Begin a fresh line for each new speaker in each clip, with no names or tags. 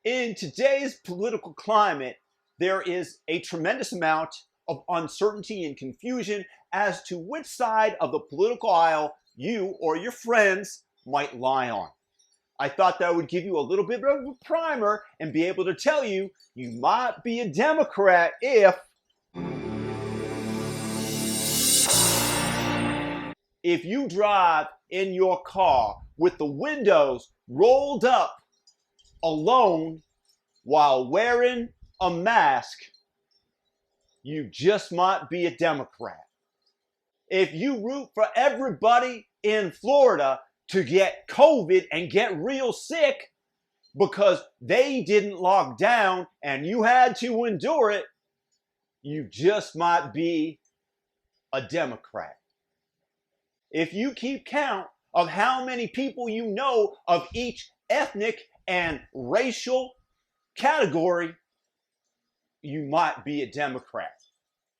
In today's political climate, there is a tremendous amount of uncertainty and confusion as to which side of the political aisle you or your friends might lie on. I thought that would give you a little bit of a primer and be able to tell you you might be a Democrat if you drive in your car with the windows rolled up alone while wearing a mask. You just might be a Democrat. If you root for everybody in Florida to get COVID and get real sick because they didn't lock down and you had to endure it, you just might be a Democrat. If you keep count of how many people you know of each ethnic and racial category, you might be a Democrat.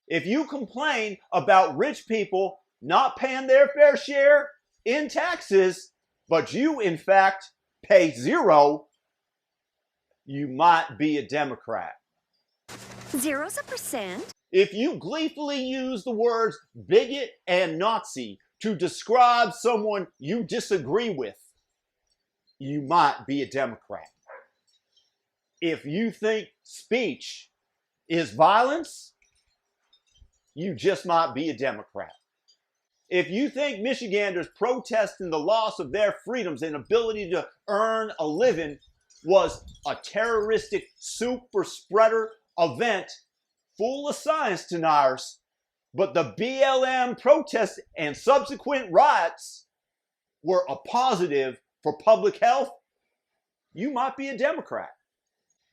If you complain about rich people not paying their fair share in taxes, but you in fact pay zero, you might be a Democrat.
0's a percent.
If you gleefully use the words bigot and Nazi to describe someone you disagree with, you might be a Democrat. If you think speech is violence, you just might be a Democrat. If you think Michiganders protesting the loss of their freedoms and ability to earn a living was a terroristic super spreader event full of science deniers, but the BLM protests and subsequent riots were a positive for public health, you might be a Democrat.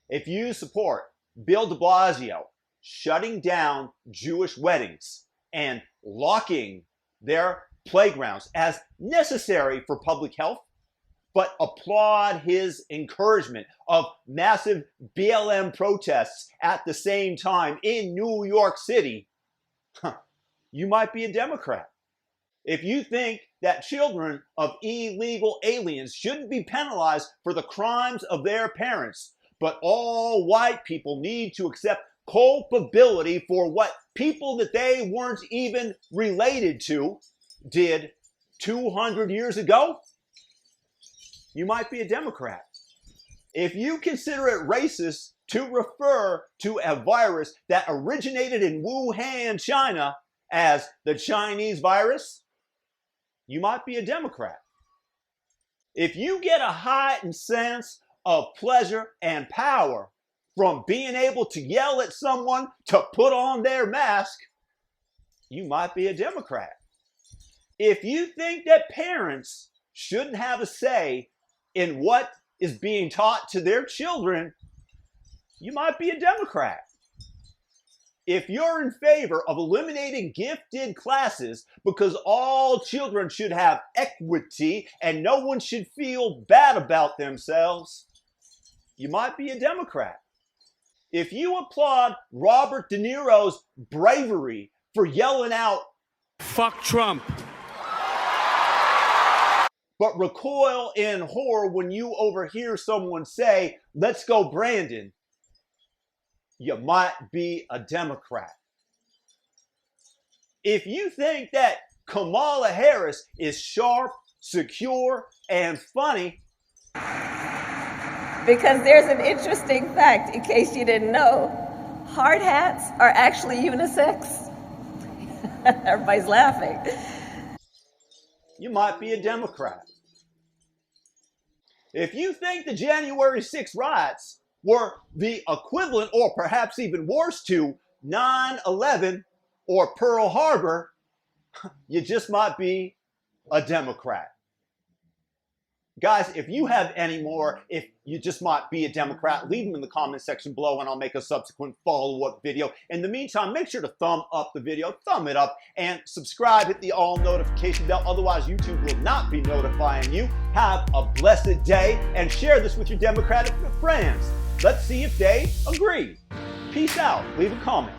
If you support Bill de Blasio shutting down Jewish weddings and locking their playgrounds as necessary for public health, but applaud his encouragement of massive BLM protests at the same time in New York City, you might be a Democrat. If you think that children of illegal aliens shouldn't be penalized for the crimes of their parents, but all white people need to accept culpability for what people that they weren't even related to did 200 years ago, you might be a Democrat. If you consider it racist to refer to a virus that originated in Wuhan, China, as the Chinese virus, you might be a Democrat. If you get a heightened sense of pleasure and power from being able to yell at someone to put on their mask, you might be a Democrat. If you think that parents shouldn't have a say in what is being taught to their children, you might be a Democrat. If you're in favor of eliminating gifted classes because all children should have equity and no one should feel bad about themselves, you might be a Democrat. If you applaud Robert De Niro's bravery for yelling out,
"Fuck Trump,"
but recoil in horror when you overhear someone say, "Let's go, Brandon," you might be a Democrat. If you think that Kamala Harris is sharp, secure, and funny,
because there's an interesting fact, in case you didn't know, hard hats are actually unisex. Everybody's laughing.
you might be a Democrat. If you think the January 6th riots were the equivalent or perhaps even worse to 9/11 or Pearl Harbor, you just might be a Democrat. Guys, if you have any more, if you just might be a Democrat, leave them in the comment section below and I'll make a subsequent follow-up video. In the meantime, make sure to thumb up the video, thumb it up, and subscribe, hit the all notification bell. Otherwise, YouTube will not be notifying you. Have a blessed day and share this with your Democratic friends. Let's see if they agree. Peace out. Leave a comment.